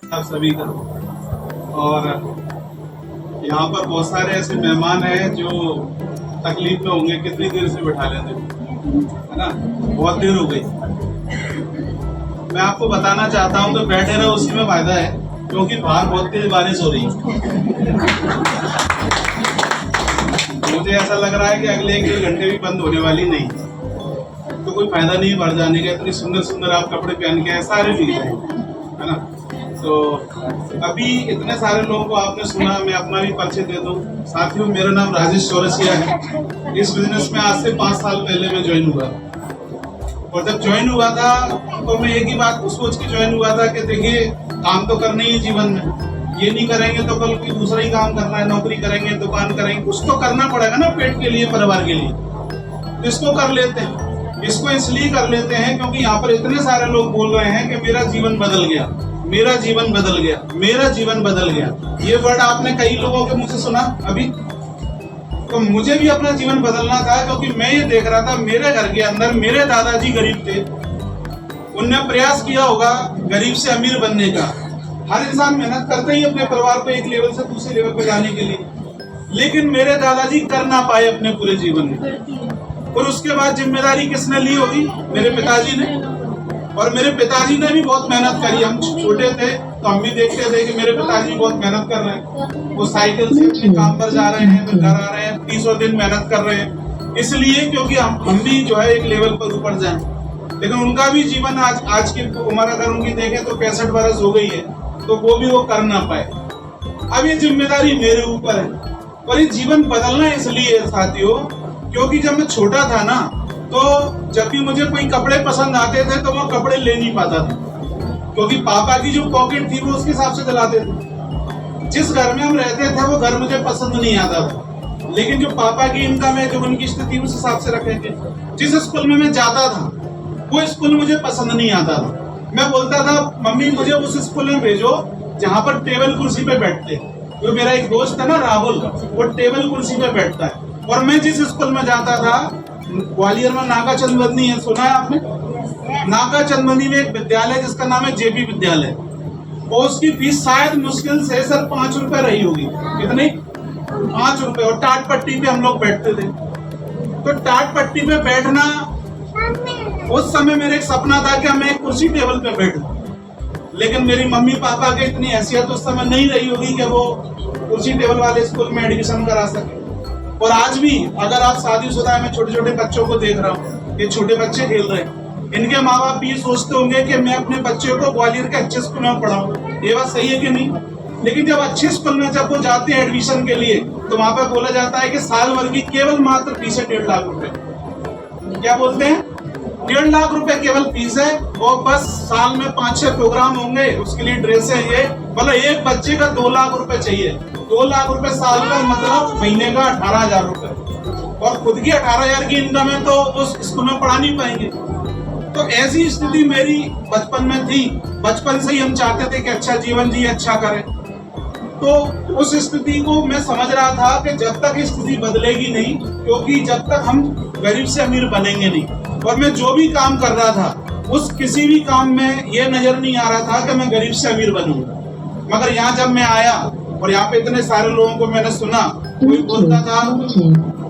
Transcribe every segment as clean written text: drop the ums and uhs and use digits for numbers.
आप सभी का। और यहाँ पर बहुत सारे ऐसे मेहमान हैं जो तकलीफ में होंगे, कितनी देर से बैठा लेते है ना, बहुत देर हो गई। मैं आपको बताना चाहता हूँ तो बैठे रहो, उसी में फायदा है, क्योंकि बाहर बहुत तेज बारिश हो रही है। मुझे ऐसा लग रहा है कि अगले 1 घंटे भी बंद होने वाली नहीं, तो कोई फायदा नहीं बाहर जाने का। इतनी सुंदर सुंदर आप कपड़े पहन के सारे भीग रहे हैं, है ना। तो अभी इतने सारे लोगों को आपने सुना, मैं अपना भी परिचय दे दूं। साथियों, मेरा नाम राजेश चौरसिया है। इस बिजनेस में आज से 5 साल पहले मैं ज्वाइन हुआ, और जब ज्वाइन हुआ था तो मैं एक ही बात को सोच के ज्वाइन हुआ था कि देखिए, काम तो करना ही है जीवन में, ये नहीं करेंगे तो कल कोई दूसरा ही काम करना है, नौकरी करेंगे, दुकान करेंगे, कुछ तो करना पड़ेगा ना पेट के लिए, परिवार के लिए। तो इसको कर लेते हैं। इसको इसलिए कर लेते हैं क्योंकि यहाँ पर इतने सारे लोग बोल रहे हैं कि मेरा जीवन बदल गया, मेरा जीवन बदल गया, मेरा जीवन बदल गया। ये वर्ड आपने कई लोगों के मुझसे सुना अभी। तो मुझे भी अपना जीवन बदलना था, क्योंकि मैं ये देख रहा था मेरे घर के अंदर मेरे दादाजी गरीब थे। उनने प्रयास किया होगा गरीब से अमीर बनने का। हर इंसान मेहनत करता ही अपने परिवार को एक लेवल से दूसरे लेवल पर जाने के लिए, लेकिन मेरे दादाजी कर ना पाए अपने पूरे जीवन में। और उसके बाद जिम्मेदारी किसने ली होगी? मेरे पिताजी ने। और मेरे पिताजी ने भी बहुत मेहनत करी। हम छोटे थे तो हम भी देखते थे कि मेरे पिताजी बहुत मेहनत कर रहे हैं, वो साइकिल से अपने काम पर जा रहे हैं, फिर घर आ रहे हैं, 30 दिन मेहनत कर रहे हैं, इसलिए क्योंकि हम भी जो है एक लेवल पर ऊपर जाएं। लेकिन उनका भी जीवन आज की उम्र अगर उनकी देखें तो 65 वर्ष हो गई है, तो वो भी वो कर ना पाए। अब ये जिम्मेदारी मेरे ऊपर है, और ये जीवन बदलना इसलिए साथियों, क्योंकि जब मैं छोटा था ना, तो जब भी मुझे कोई कपड़े पसंद आते थे तो मैं कपड़े ले नहीं पाता था, क्योंकि पापा की जो पॉकेट थी वो उसके हिसाब से चलाते थे। जिस घर में हम रहते थे वो घर मुझे पसंद नहीं आता था, लेकिन जो पापा की इनकम है, जो उनकी स्थिति, उस हिसाब से रखे थे। जिस स्कूल में मैं जाता था वो स्कूल मुझे पसंद नहीं आता था। मैं बोलता था, मम्मी मुझे उस स्कूल में भेजो जहाँ पर टेबल कुर्सी पे बैठते। तो मेरा एक दोस्त है ना राहुल, वो टेबल कुर्सी पे बैठता है। और मैं जिस स्कूल में जाता था, ग्वालियर में नागा चंदबंदी है, सुना है आपने? नागा चंदबंदी में एक विद्यालय जिसका नाम है जेपी विद्यालय, और उसकी फीस शायद मुश्किल से सर 5 रुपए रही होगी। कितनी? 5 रुपए। और टाट पट्टी पे हम लोग बैठते थे। तो टाट पट्टी पे बैठना, उस समय मेरा एक सपना था कि मैं एक कुर्सी टेबल पे बैठूं, लेकिन मेरी मम्मी पापा की इतनी हैसियत उस समय नहीं रही होगी कि वो कुर्सी टेबल वाले स्कूल में एडमिशन करा सके। और आज भी अगर आप शादीशुदा है, मैं छोटे छोटे बच्चों को देख रहा हूँ, ये छोटे बच्चे खेल रहे हैं, इनके माँ बाप ये सोचते होंगे कि मैं अपने बच्चे को ग्वालियर के अच्छे स्कूल में पढ़ाऊं। ये बात सही है कि नहीं? लेकिन जब अच्छे स्कूल में जब वो जाते हैं एडमिशन के लिए, तो वहां पर बोला जाता है कि साल भर की केवल मात्र फीस है 1.5 लाख रुपए। क्या बोलते हैं? 1.5 लाख रुपए केवल फीस है, और बस साल में 5-6 प्रोग्राम होंगे, उसके लिए ड्रेस है। ये मतलब एक बच्चे का 2 लाख रुपए चाहिए। 2 लाख रुपए साल का, मतलब महीने का 18,000 रुपए, और खुद की 18,000 की इनकम है, तो उस स्कूल में पढ़ा नहीं पाएंगे। तो ऐसी स्थिति मेरी बचपन में थी। बचपन से ही हम चाहते थे कि अच्छा जीवन जी, अच्छा करें। तो उस स्थिति को मैं समझ रहा था कि जब तक स्थिति बदलेगी नहीं, क्योंकि जब तक हम गरीब से अमीर बनेंगे नहीं। और मैं जो भी काम कर रहा था, उस किसी भी काम में ये नजर नहीं आ रहा था कि मैं गरीब से अमीर बनूंगा। मगर यहाँ जब मैं आया और यहाँ पे इतने सारे लोगों को मैंने सुना, कोई बोलता था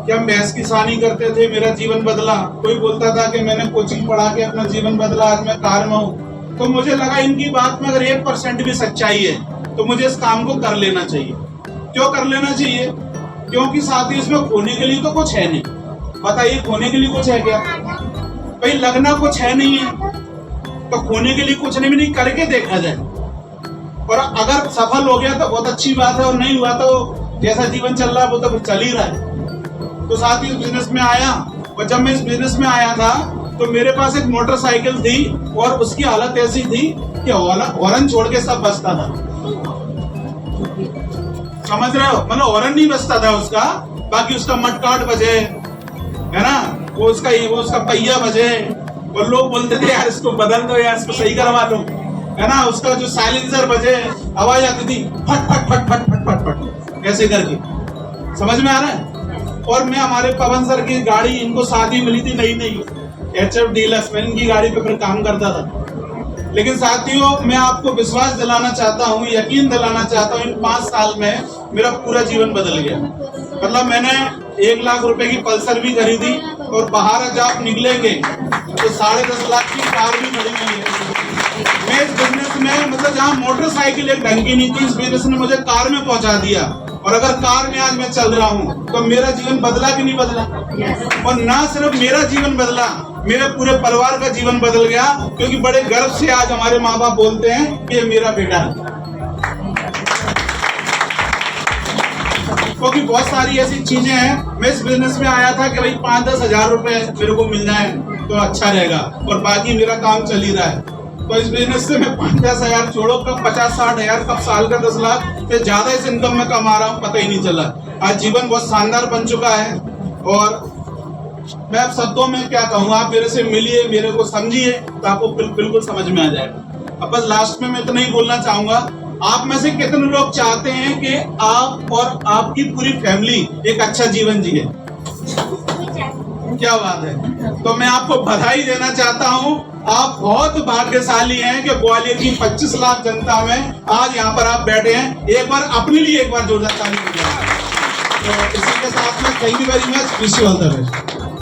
कि हम भैंस किसानी करते थे, मेरा जीवन बदला। कोई बोलता था कि मैंने कोचिंग पढ़ा के अपना जीवन बदला, आज मैं कार में हूँ। तो मुझे लगा इनकी बात में अगर 1% भी सच्चाई है तो मुझे इस काम को कर लेना चाहिए। क्यों कर लेना चाहिए? क्योंकि साथ ही इसमें खोने के लिए तो कुछ है नहीं। बताइए, खोने के लिए कुछ है क्या? भाई लगना कुछ है नहीं है, तो खोने के लिए कुछ नहीं करके देखा जाए। और अगर सफल हो गया तो बहुत अच्छी बात है, और नहीं हुआ तो जैसा जीवन चल रहा है वो तो फिर चल ही रहा है। तो साथ ही इस बिजनेस में आया, और जब मैं इस बिजनेस में आया था तो मेरे पास एक मोटरसाइकिल थी, और उसकी हालत ऐसी थी कि हॉर्न छोड़ के सब बजता था। समझ रहे हो? मतलब हॉर्न नहीं बजता था उसका, बाकी उसका मटकाट बजे, है ना, वो उसका पहिया बजे, और लोग बोलते थे यार इसको बदल दो, यार इसको सही करवा लो, है ना। उसका जो साइलेंसर बजे, आवाज आती थी फट फट फट फट फट फट फट, ऐसे करके। समझ में आ रहा है? और मैं हमारे पवन सर की गाड़ी, इनको शादी मिली थी नई नई, HF डीलक्स, मैं इनकी गाड़ी पे फिर काम करता था। लेकिन साथियों, मैं आपको विश्वास दिलाना चाहता हूँ, यकीन दिलाना चाहता हूँ, इन 5 साल में मेरा पूरा जीवन बदल गया। मतलब मैंने 1 लाख रुपए की पल्सर भी खरीदी और बाहर जब आप निकलेंगे तो 10.5 लाख की कार भी खड़ी हुई है। मैं इस बिजनेस में, मतलब जहाँ मोटरसाइकिल एक ढंग की नहीं थी, इस बिजनेस ने मुझे कार में पहुंचा दिया। और अगर कार में आज मैं चल रहा हूँ तो मेरा जीवन बदला कि नहीं बदला? और ना सिर्फ मेरा जीवन बदला, मेरे पूरे परिवार का जीवन बदल गया, क्योंकि बड़े गर्व से आज हमारे माँ बाप बोलते हैं कि ये मेरा बेटा है। क्योंकि बहुत सारी ऐसी चीजें हैं, मैं इस बिजनेस में आया था कि भाई 5-10 हजार रुपए मेरे को मिल जाए तो अच्छा रहेगा, और बाकी मेरा काम चल ही रहा है। तो इस बिजनेस से मैं 5-10 हजार छोड़ो, कब 50-60 हजार, कब साल का 10 लाख से ज्यादा इस इनकम में कमा रहा हूँ, पता ही नहीं चला। आज जीवन बहुत शानदार बन चुका है। और मैं अब शब्दों में क्या कहूँ, आप मेरे से मिलिए, मेरे को समझिए तो आपको बिल्कुल समझ में आ जाएगा। अब बस लास्ट में मैं इतना ही बोलना चाहूंगा, आप में से कितने लोग चाहते हैं कि आप और आपकी पूरी फैमिली एक अच्छा जीवन जिए? क्या बात है। तो मैं आपको बधाई देना चाहता हूँ, आप बहुत भाग्यशाली हैं कि ग्वालियर की 25 लाख जनता में आज यहाँ पर आप बैठे हैं। एक बार अपने लिए एक बार जोरदार ताली बजाएं। तो इसी के साथ में thank you very much, wish you all the best.